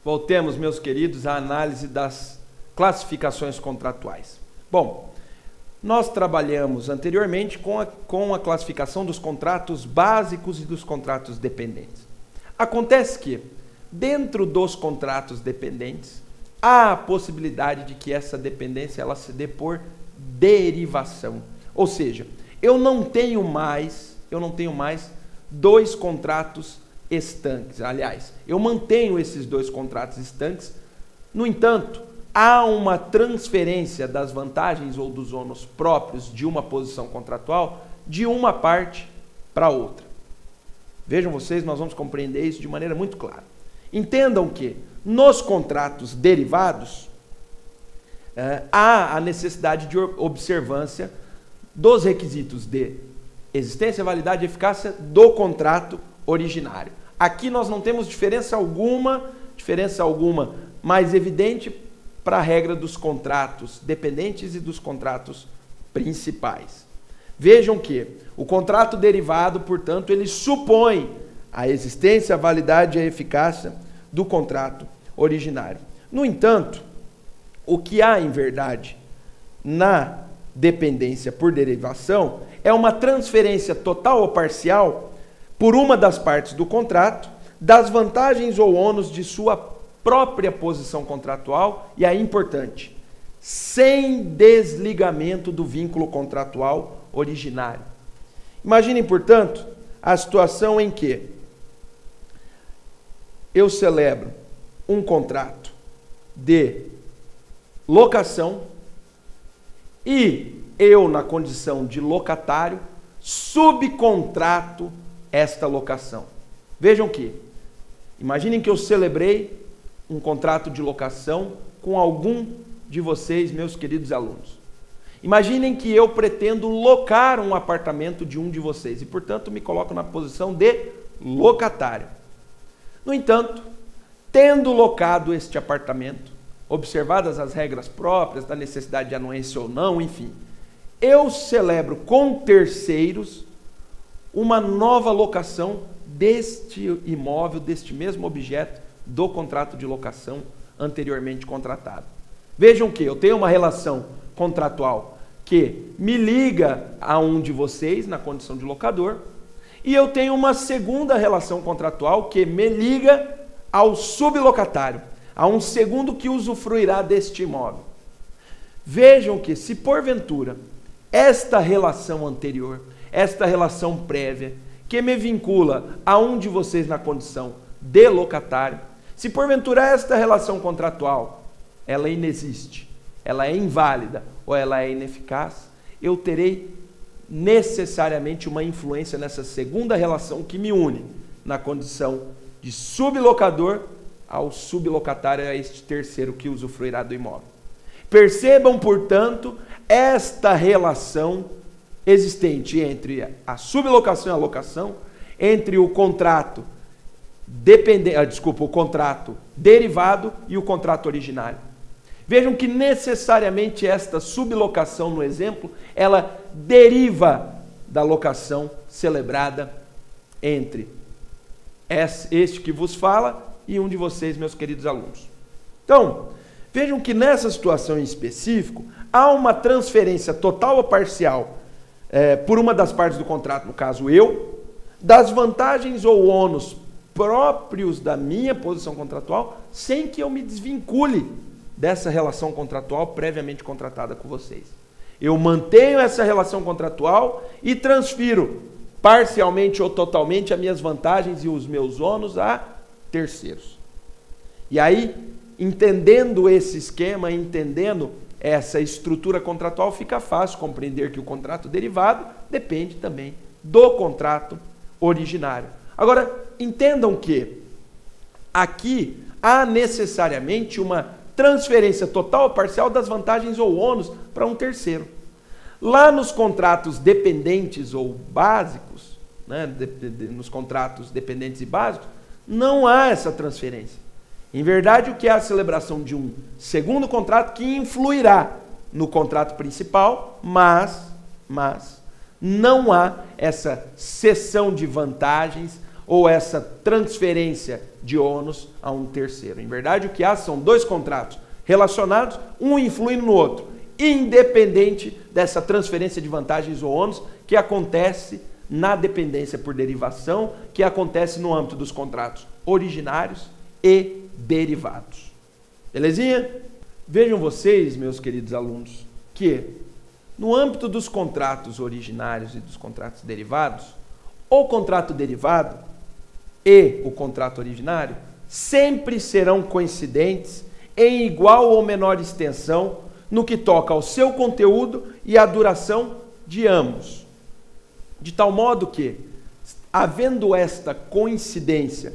Voltemos, meus queridos, à análise das classificações contratuais. Bom, nós trabalhamos anteriormente com a classificação dos contratos básicos e dos contratos dependentes. Acontece que, dentro dos contratos dependentes, há a possibilidade de que essa dependência ela se dê por derivação. Ou seja, eu não tenho mais dois contratos estanques. Aliás, eu mantenho esses dois contratos estanques. No entanto, há uma transferência das vantagens ou dos ônus próprios de uma posição contratual de uma parte para outra. Vejam vocês, nós vamos compreender isso de maneira muito clara. Entendam que nos contratos derivados há a necessidade de observância dos requisitos de existência, validade e eficácia do contrato originário. Aqui nós não temos diferença alguma mais evidente para a regra dos contratos dependentes e dos contratos principais. Vejam que o contrato derivado, portanto, ele supõe a existência, a validade e a eficácia do contrato originário. No entanto, o que há em verdade na dependência por derivação é uma transferência total ou parcial por uma das partes do contrato das vantagens ou ônus de sua própria posição contratual, e aí importante, sem desligamento do vínculo contratual originário. Imaginem, portanto, a situação em que eu celebro um contrato de locação e eu, na condição de locatário, subcontrato esta locação. Vejam que, imaginem que eu celebrei um contrato de locação com algum de vocês, meus queridos alunos. Imaginem que eu pretendo locar um apartamento de um de vocês e, portanto, me coloco na posição de locatário. No entanto, tendo locado este apartamento, observadas as regras próprias da necessidade de anuência ou não, enfim, eu celebro com terceiros uma nova locação deste imóvel, deste mesmo objeto do contrato de locação anteriormente contratado. Vejam que eu tenho uma relação contratual que me liga a um de vocês na condição de locador e eu tenho uma segunda relação contratual que me liga ao sublocatário, a um segundo que usufruirá deste imóvel. Vejam que, se porventura esta relação anterior, esta relação prévia, que me vincula a um de vocês na condição de locatário, se porventura esta relação contratual, ela inexiste, ela é inválida ou ela é ineficaz, eu terei necessariamente uma influência nessa segunda relação que me une na condição de sublocador ao sublocatário, a este terceiro que usufruirá do imóvel. Percebam, portanto, esta relação existente entre a sublocação e a locação, entre o contrato o contrato derivado e o contrato originário. Vejam que necessariamente esta sublocação, no exemplo, ela deriva da locação celebrada entre este que vos fala e um de vocês, meus queridos alunos. Então, vejam que nessa situação em específico, há uma transferência total ou parcial por uma das partes do contrato, no caso eu, das vantagens ou ônus próprios da minha posição contratual, sem que eu me desvincule dessa relação contratual previamente contratada com vocês. Eu mantenho essa relação contratual e transfiro parcialmente ou totalmente as minhas vantagens e os meus ônus a terceiros. E aí, entendendo esse esquema, entendendo essa estrutura contratual, fica fácil compreender que o contrato derivado depende também do contrato originário. Agora, entendam que aqui há necessariamente uma transferência total ou parcial das vantagens ou ônus para um terceiro. Lá nos contratos dependentes ou básicos, nos contratos dependentes e básicos, não há essa transferência. Em verdade, o que é a celebração de um segundo contrato que influirá no contrato principal, mas não há essa cessão de vantagens ou essa transferência de ônus a um terceiro. Em verdade, o que há são dois contratos relacionados, um influindo no outro, independente dessa transferência de vantagens ou ônus que acontece na dependência por derivação, que acontece no âmbito dos contratos originários e derivados. Belezinha? Vejam vocês, meus queridos alunos, que no âmbito dos contratos originários e dos contratos derivados, o contrato derivado e o contrato originário sempre serão coincidentes em igual ou menor extensão no que toca ao seu conteúdo e à duração de ambos. De tal modo que, havendo esta coincidência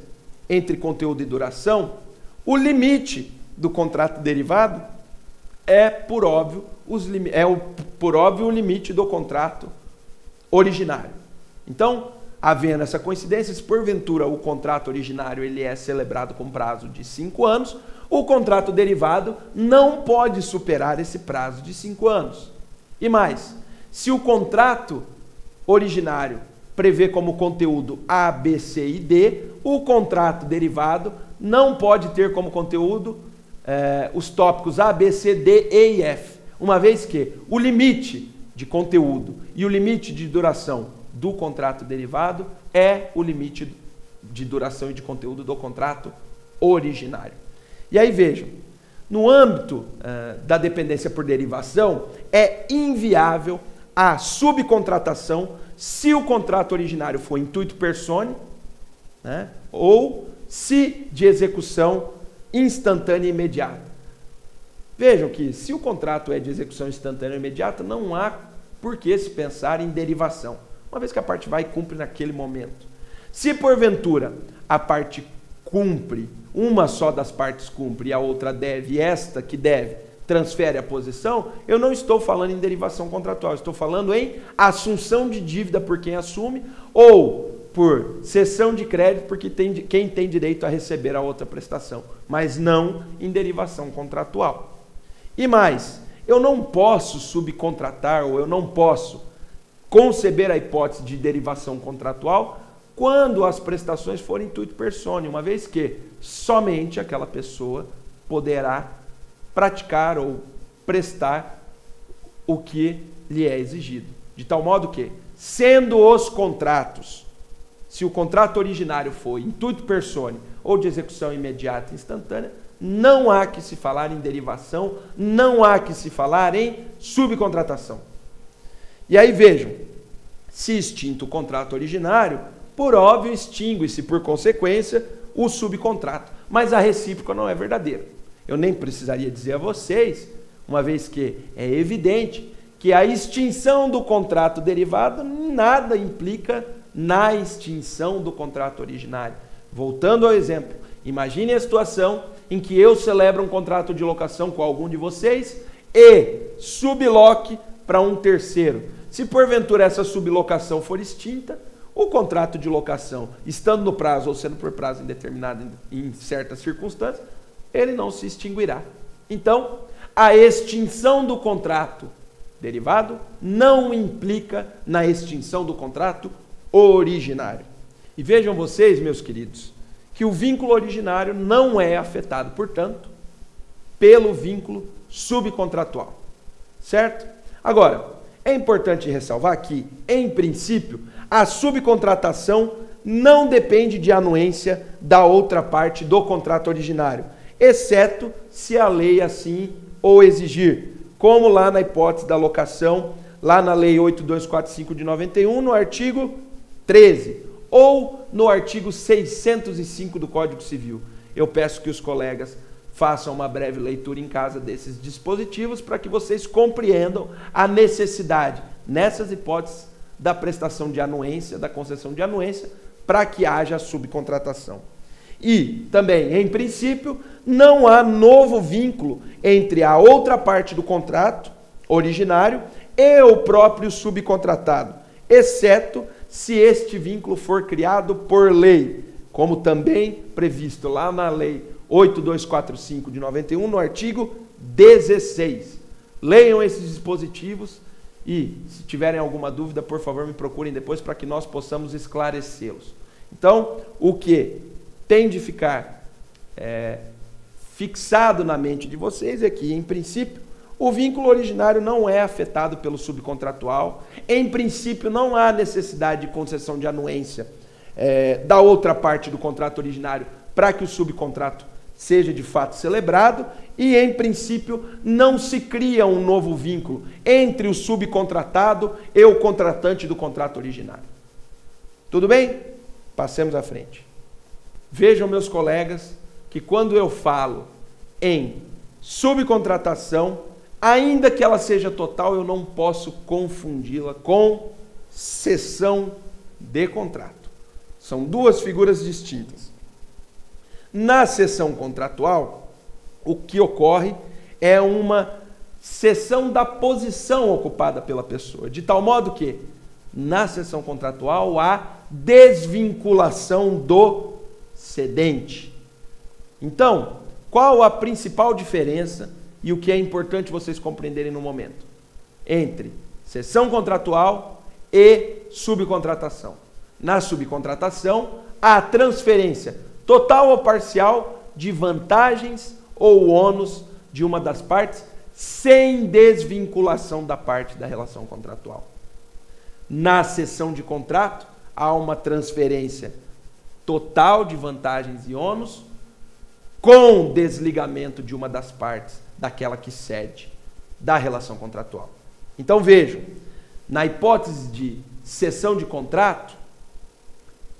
entre conteúdo e duração, o limite do contrato derivado é, por óbvio, o limite do contrato originário. Então, havendo essa coincidência, se porventura o contrato originário ele é celebrado com prazo de 5 anos, o contrato derivado não pode superar esse prazo de 5 anos. E mais, se o contrato originário prevê como conteúdo A, B, C e D, o contrato derivado não pode ter como conteúdo os tópicos A, B, C, D, E e F, uma vez que o limite de conteúdo e o limite de duração do contrato derivado é o limite de duração e de conteúdo do contrato originário. E aí vejam, no âmbito da dependência por derivação, é inviável a subcontratação se o contrato originário for intuito personae, né, ou se de execução instantânea e imediata. Vejam que se o contrato é de execução instantânea e imediata, não há por que se pensar em derivação, uma vez que a parte vai e cumpre naquele momento. Se porventura a parte cumpre, uma só das partes cumpre e a outra deve, e esta que deve transfere a posição, eu não estou falando em derivação contratual, estou falando em assunção de dívida por quem assume ou por cessão de crédito por quem tem direito a receber a outra prestação, mas não em derivação contratual. E mais, eu não posso subcontratar ou eu não posso conceber a hipótese de derivação contratual quando as prestações forem intuito personae, uma vez que somente aquela pessoa poderá praticar ou prestar o que lhe é exigido. De tal modo que, sendo os contratos, se o contrato originário for intuito personae ou de execução imediata e instantânea, não há que se falar em derivação, não há que se falar em subcontratação. E aí vejam, se extinto o contrato originário, por óbvio extingue-se por consequência o subcontrato, mas a recíproca não é verdadeira. Eu nem precisaria dizer a vocês, uma vez que é evidente que a extinção do contrato derivado nada implica na extinção do contrato originário. Voltando ao exemplo, imagine a situação em que eu celebro um contrato de locação com algum de vocês e subloque para um terceiro. Se porventura essa sublocação for extinta, o contrato de locação, estando no prazo ou sendo por prazo indeterminado em certas circunstâncias, ele não se extinguirá. Então, a extinção do contrato derivado não implica na extinção do contrato originário. E vejam vocês, meus queridos, que o vínculo originário não é afetado, portanto, pelo vínculo subcontratual. Certo? Agora, é importante ressalvar que, em princípio, a subcontratação não depende de anuência da outra parte do contrato originário, exceto se a lei assim o exigir, como lá na hipótese da locação, lá na Lei 8245 de 91, no artigo 13, ou no artigo 605 do Código Civil. Eu peço que os colegas façam uma breve leitura em casa desses dispositivos para que vocês compreendam a necessidade, nessas hipóteses, da prestação de anuência, da concessão de anuência, para que haja subcontratação. E também, em princípio, não há novo vínculo entre a outra parte do contrato originário e o próprio subcontratado, exceto se este vínculo for criado por lei, como também previsto lá na Lei 8245 de 91, no artigo 16. Leiam esses dispositivos e, se tiverem alguma dúvida, por favor, me procurem depois para que nós possamos esclarecê-los. Então, o que tem de ficar fixado na mente de vocês é que, em princípio, o vínculo originário não é afetado pelo subcontratual. Em princípio, não há necessidade de concessão de anuência da outra parte do contrato originário para que o subcontrato seja de fato celebrado. E, em princípio, não se cria um novo vínculo entre o subcontratado e o contratante do contrato originário. Tudo bem? Passemos à frente. Vejam, meus colegas, que quando eu falo em subcontratação, ainda que ela seja total, eu não posso confundi-la com cessão de contrato. São duas figuras distintas. Na cessão contratual, o que ocorre é uma cessão da posição ocupada pela pessoa, de tal modo que, na cessão contratual, há desvinculação do cedente. Então, qual a principal diferença e o que é importante vocês compreenderem no momento entre cessão contratual e subcontratação? Na subcontratação, há transferência total ou parcial de vantagens ou ônus de uma das partes sem desvinculação da parte da relação contratual. Na cessão de contrato, há uma transferência total de vantagens e ônus com desligamento de uma das partes daquela que cede da relação contratual. Então vejam, na hipótese de cessão de contrato,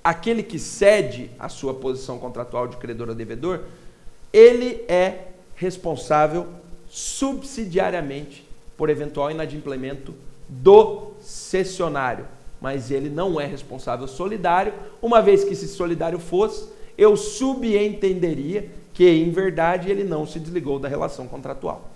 aquele que cede a sua posição contratual de credor a devedor, ele é responsável subsidiariamente por eventual inadimplemento do cessionário, mas ele não é responsável solidário. Uma vez que se solidário fosse, eu subentenderia que, em verdade, ele não se desligou da relação contratual.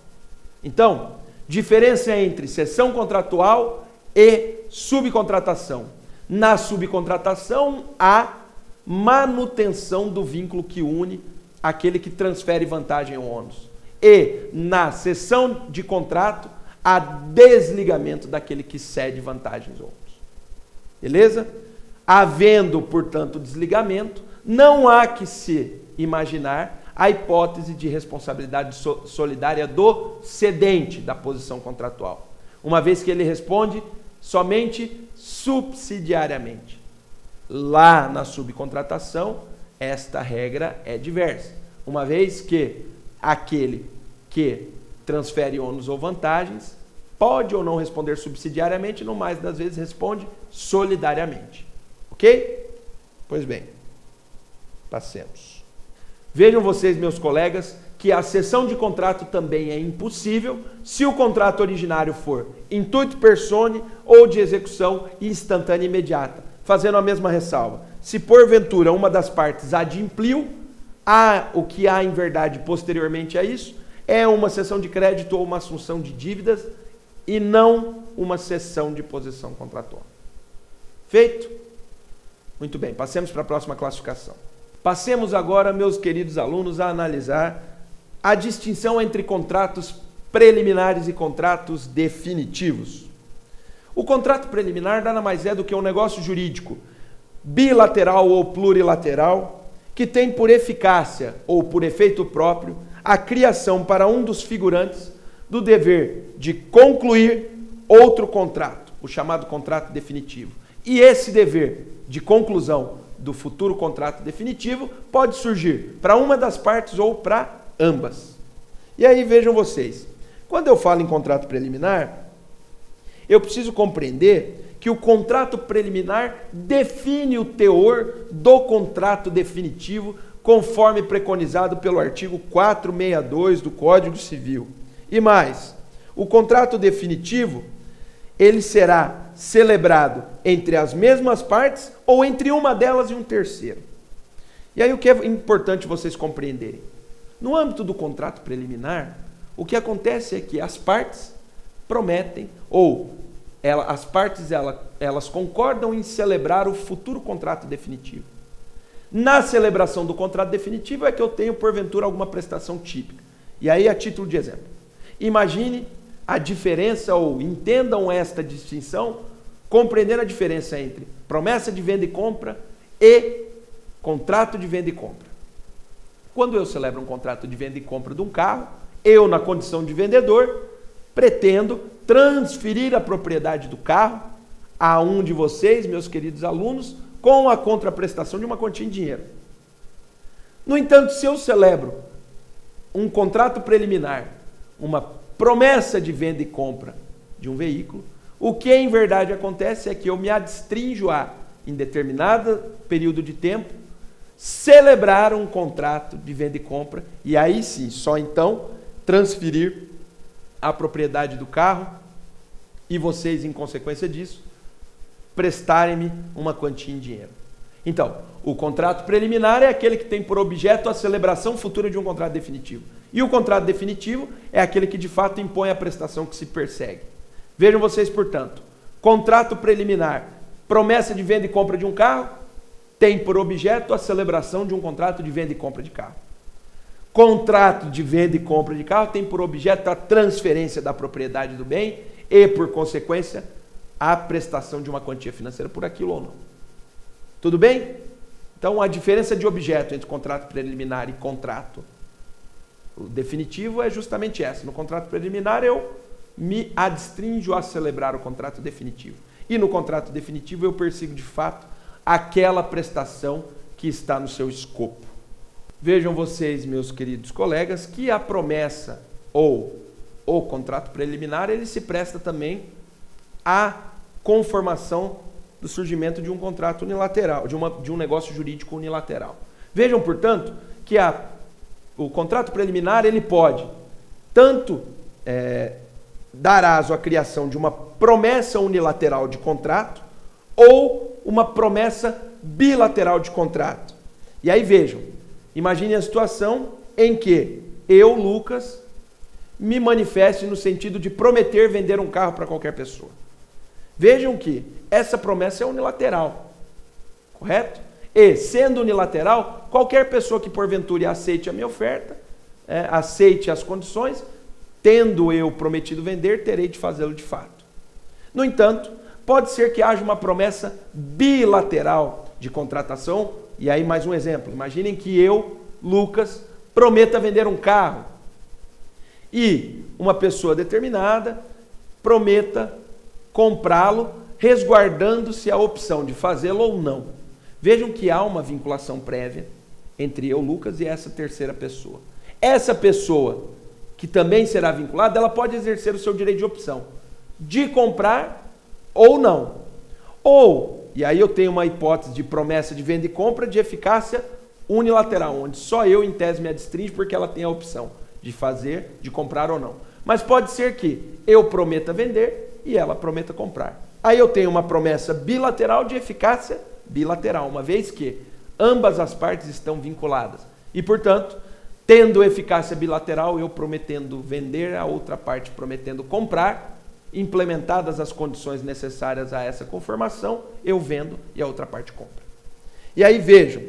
Então, diferença entre cessão contratual e subcontratação. Na subcontratação, há manutenção do vínculo que une aquele que transfere vantagem ou ônus. E, na cessão de contrato, há desligamento daquele que cede vantagens ou ônus. Beleza? Havendo, portanto, desligamento, não há que se imaginar a hipótese de responsabilidade solidária do cedente da posição contratual, uma vez que ele responde somente subsidiariamente. Lá na subcontratação, esta regra é diversa, uma vez que aquele que transfere ônus ou vantagens pode ou não responder subsidiariamente, no mais das vezes responde solidariamente. Ok? Pois bem, passemos. Vejam vocês, meus colegas, que a cessão de contrato também é impossível se o contrato originário for intuito personae ou de execução instantânea e imediata, fazendo a mesma ressalva. Se porventura uma das partes adimpliu, o que há em verdade posteriormente a isso é uma cessão de crédito ou uma assunção de dívidas e não uma cessão de posição contratual. Feito? Muito bem, passemos para a próxima classificação. Passemos agora, meus queridos alunos, a analisar a distinção entre contratos preliminares e contratos definitivos. O contrato preliminar nada mais é do que um negócio jurídico bilateral ou plurilateral que tem por eficácia ou por efeito próprio a criação para um dos figurantes do dever de concluir outro contrato, o chamado contrato definitivo. E esse dever de conclusão do futuro contrato definitivo pode surgir para uma das partes ou para ambas. E aí vejam vocês, quando eu falo em contrato preliminar, eu preciso compreender que o contrato preliminar define o teor do contrato definitivo conforme preconizado pelo artigo 462 do Código Civil. E mais, o contrato definitivo, ele será celebrado entre as mesmas partes ou entre uma delas e um terceiro. E aí o que é importante vocês compreenderem? No âmbito do contrato preliminar, o que acontece é que as partes prometem, ou as partes elas concordam em celebrar o futuro contrato definitivo. Na celebração do contrato definitivo é que eu tenho, porventura, alguma prestação típica. E aí, a título de exemplo, imagine a diferença, ou entendam esta distinção, compreendendo a diferença entre promessa de venda e compra e Contrato de venda e compra. Quando eu celebro um contrato de venda e compra de um carro, eu, na condição de vendedor, pretendo transferir a propriedade do carro a um de vocês, meus queridos alunos, com a contraprestação de uma quantia em dinheiro. No entanto, se eu celebro um contrato preliminar, uma promessa de venda e compra de um veículo, o que em verdade acontece é que eu me adstrinjo a, em determinado período de tempo, celebrar um contrato de venda e compra e aí sim, só então, transferir a propriedade do carro e vocês, em consequência disso, prestarem-me uma quantia em dinheiro. Então, o contrato preliminar é aquele que tem por objeto a celebração futura de um contrato definitivo. E o contrato definitivo é aquele que de fato impõe a prestação que se persegue. Vejam vocês, portanto, contrato preliminar, promessa de venda e compra de um carro, tem por objeto a celebração de um contrato de venda e compra de carro. Contrato de venda e compra de carro tem por objeto a transferência da propriedade do bem e, por consequência, a prestação de uma quantia financeira por aquilo ou não. Tudo bem? Então, a diferença de objeto entre contrato preliminar e contrato definitivo é justamente essa. No contrato preliminar, eu me adstrinjo a celebrar o contrato definitivo. E no contrato definitivo, eu persigo, de fato, aquela prestação que está no seu escopo. Vejam vocês, meus queridos colegas, que a promessa ou o contrato preliminar, ele se presta também à conformação do surgimento de um contrato unilateral, de um negócio jurídico unilateral. Vejam, portanto, que o contrato preliminar ele pode tanto dar aso à criação de uma promessa unilateral de contrato ou uma promessa bilateral de contrato. E aí vejam, imagine a situação em que eu, Lucas, me manifeste no sentido de prometer vender um carro para qualquer pessoa. Vejam que essa promessa é unilateral, correto? E, sendo unilateral, qualquer pessoa que porventura aceite a minha oferta, aceite as condições, tendo eu prometido vender, terei de fazê-lo de fato. No entanto, pode ser que haja uma promessa bilateral de contratação, e aí mais um exemplo. Imaginem que eu, Lucas, prometa vender um carro e uma pessoa determinada prometa comprá-lo, resguardando-se a opção de fazê-lo ou não. Vejam que há uma vinculação prévia entre eu, Lucas, e essa terceira pessoa. Essa pessoa, que também será vinculada, ela pode exercer o seu direito de opção, de comprar ou não. Ou, e aí eu tenho uma hipótese de promessa de venda e compra de eficácia unilateral, onde só eu, em tese, me adstringo porque ela tem a opção de fazer, de comprar ou não. Mas pode ser que eu prometa vender e ela prometa comprar. Aí eu tenho uma promessa bilateral de eficácia bilateral, uma vez que ambas as partes estão vinculadas. E, portanto, tendo eficácia bilateral, eu prometendo vender, a outra parte prometendo comprar, implementadas as condições necessárias a essa conformação, eu vendo e a outra parte compra. E aí vejam,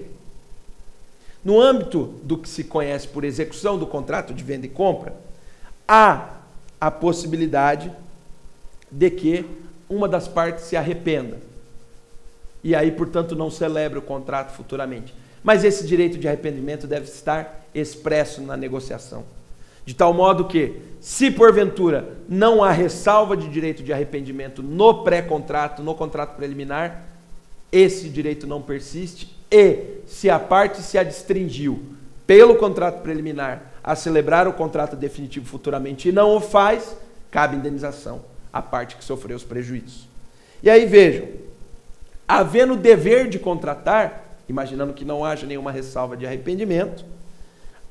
no âmbito do que se conhece por execução do contrato de venda e compra, há a possibilidade de que uma das partes se arrependa. E aí, portanto, não celebre o contrato futuramente. Mas esse direito de arrependimento deve estar expresso na negociação. De tal modo que, se porventura não há ressalva de direito de arrependimento no pré-contrato, no contrato preliminar, esse direito não persiste e, se a parte se adstringiu pelo contrato preliminar a celebrar o contrato definitivo futuramente e não o faz, cabe indenização à parte que sofreu os prejuízos. E aí vejam, havendo o dever de contratar, imaginando que não haja nenhuma ressalva de arrependimento,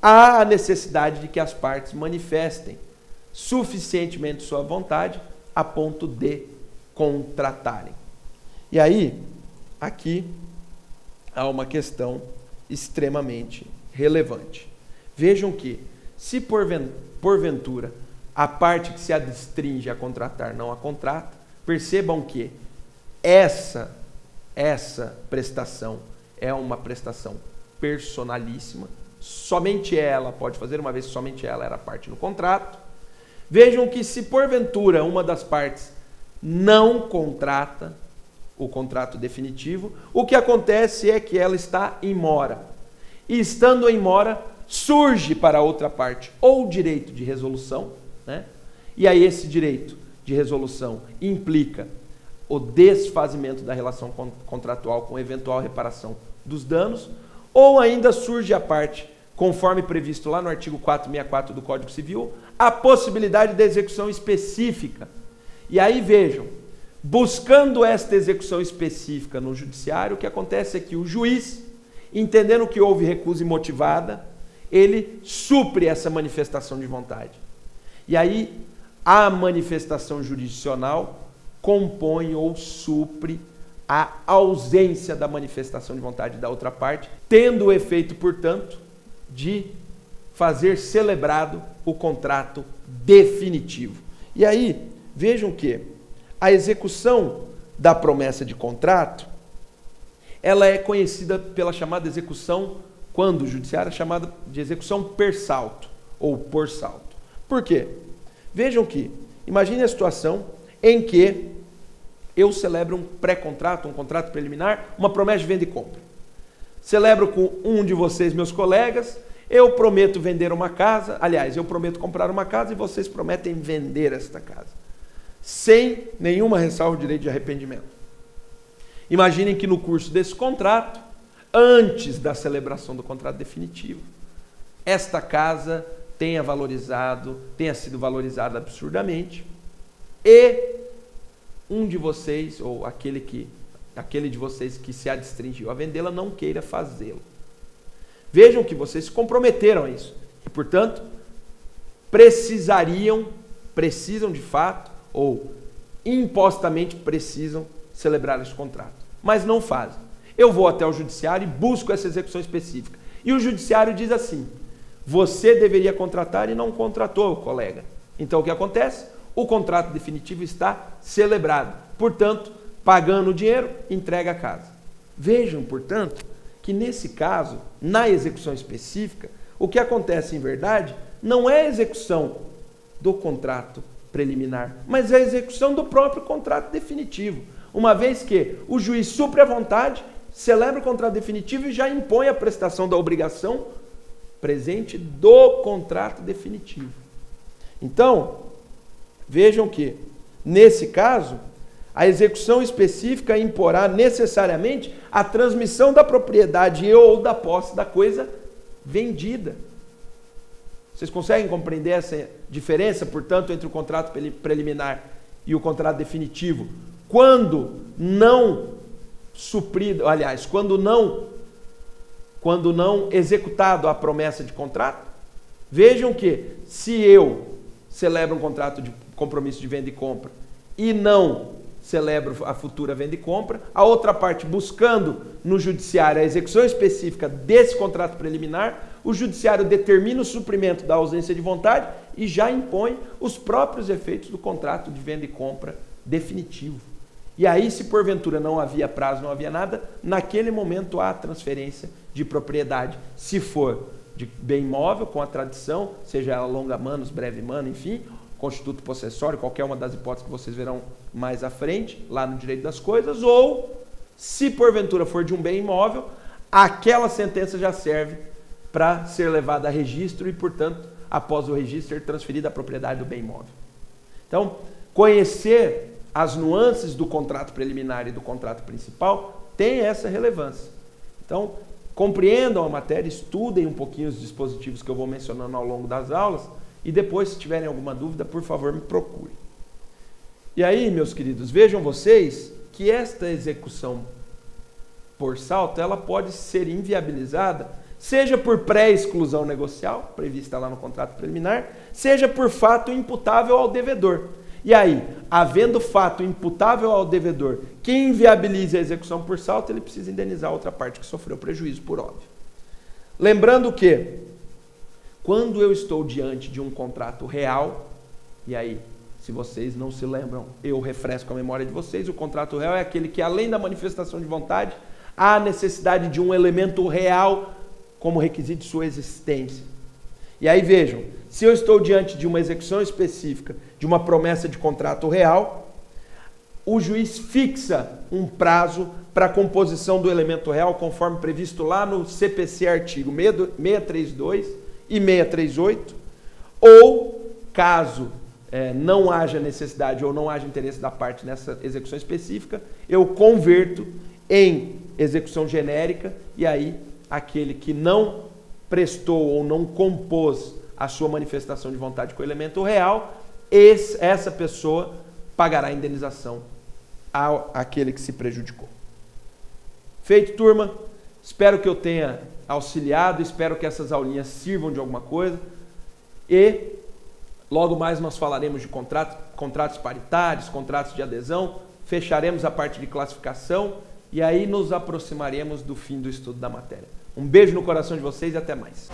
há a necessidade de que as partes manifestem suficientemente sua vontade a ponto de contratarem. E aí, aqui, há uma questão extremamente relevante. Vejam que, se porventura a parte que se adstringe a contratar não a contrata, percebam que essa prestação é uma prestação personalíssima, somente ela pode fazer, uma vez que somente ela era parte no contrato. Vejam que se porventura uma das partes não contrata, o contrato definitivo, o que acontece é que ela está em mora. E estando em mora, surge para a outra parte ou o direito de resolução, né? E aí esse direito de resolução implica o desfazimento da relação contratual com eventual reparação dos danos, ou ainda surge a parte, conforme previsto lá no artigo 464 do Código Civil, a possibilidade de execução específica. E aí vejam, buscando esta execução específica no judiciário, o que acontece é que o juiz, entendendo que houve recusa imotivada, ele supre essa manifestação de vontade. E aí a manifestação jurisdicional compõe ou supre a ausência da manifestação de vontade da outra parte, tendo o efeito, portanto, de fazer celebrado o contrato definitivo. E aí, vejam que a execução da promessa de contrato, ela é conhecida pela chamada execução, quando o judiciário é chamada de execução per salto, ou por salto. Por quê? Vejam que, imagine a situação em que eu celebro um pré-contrato, um contrato preliminar, uma promessa de venda e compra. Celebro com um de vocês, meus colegas, eu prometo vender uma casa, aliás, eu prometo comprar uma casa e vocês prometem vender esta casa, sem nenhuma ressalva de direito de arrependimento. Imaginem que no curso desse contrato, antes da celebração do contrato definitivo, esta casa tenha sido valorizada absurdamente e um de vocês, ou aquele de vocês que se adstringiu a vendê-la, não queira fazê-lo. Vejam que vocês se comprometeram a isso e, portanto, precisam de fato, ou impostamente precisam celebrar esse contrato, mas não fazem. Eu vou até o judiciário e busco essa execução específica. E o judiciário diz assim: você deveria contratar e não contratou, colega. Então o que acontece? O contrato definitivo está celebrado. Portanto, pagando o dinheiro, entrega a casa. Vejam, portanto, que nesse caso, na execução específica, o que acontece em verdade não é a execução do contrato preliminar, mas é a execução do próprio contrato definitivo. Uma vez que o juiz supre a vontade, celebra o contrato definitivo e já impõe a prestação da obrigação presente do contrato definitivo. Então, vejam que, nesse caso, a execução específica imporá necessariamente a transmissão da propriedade ou da posse da coisa vendida. Vocês conseguem compreender essa diferença, portanto, entre o contrato preliminar e o contrato definitivo? Quando não suprido, aliás, quando não executado a promessa de contrato, vejam que se eu celebro um contrato de compromisso de venda e compra e não celebro a futura venda e compra, a outra parte buscando no judiciário a execução específica desse contrato preliminar, o judiciário determina o suprimento da ausência de vontade e já impõe os próprios efeitos do contrato de venda e compra definitivo. E aí, se porventura não havia prazo, não havia nada, naquele momento há transferência de propriedade. Se for de bem imóvel, com a tradição, seja ela longa manos, breve mano, enfim, constituto possessório, qualquer uma das hipóteses que vocês verão mais à frente, lá no direito das coisas, ou, se porventura for de um bem imóvel, aquela sentença já serve para ser levada a registro e, portanto, após o registro, ser transferida a propriedade do bem imóvel. Então, conhecer as nuances do contrato preliminar e do contrato principal tem essa relevância. Então, compreendam a matéria, estudem um pouquinho os dispositivos que eu vou mencionando ao longo das aulas e depois, se tiverem alguma dúvida, por favor, me procurem. E aí, meus queridos, vejam vocês que esta execução por salto, ela pode ser inviabilizada, seja por pré-exclusão negocial, prevista lá no contrato preliminar, seja por fato imputável ao devedor. E aí, havendo fato imputável ao devedor que inviabilize a execução por salto, ele precisa indenizar a outra parte que sofreu prejuízo, por óbvio. Lembrando que, quando eu estou diante de um contrato real, e aí, se vocês não se lembram, eu refresco a memória de vocês, o contrato real é aquele que, além da manifestação de vontade, há a necessidade de um elemento real como requisito de sua existência. E aí vejam, se eu estou diante de uma execução específica, de uma promessa de contrato real, o juiz fixa um prazo para a composição do elemento real, conforme previsto lá no CPC artigo 632 e 638, ou, caso não haja necessidade ou não haja interesse da parte nessa execução específica, eu converto em execução genérica, e aí aquele que não prestou ou não compôs a sua manifestação de vontade com o elemento real, essa pessoa pagará a indenização àquele que se prejudicou. Feito, turma? Espero que eu tenha auxiliado, espero que essas aulinhas sirvam de alguma coisa, e logo mais nós falaremos de contratos paritários, contratos de adesão, fecharemos a parte de classificação e aí nos aproximaremos do fim do estudo da matéria. Um beijo no coração de vocês e até mais.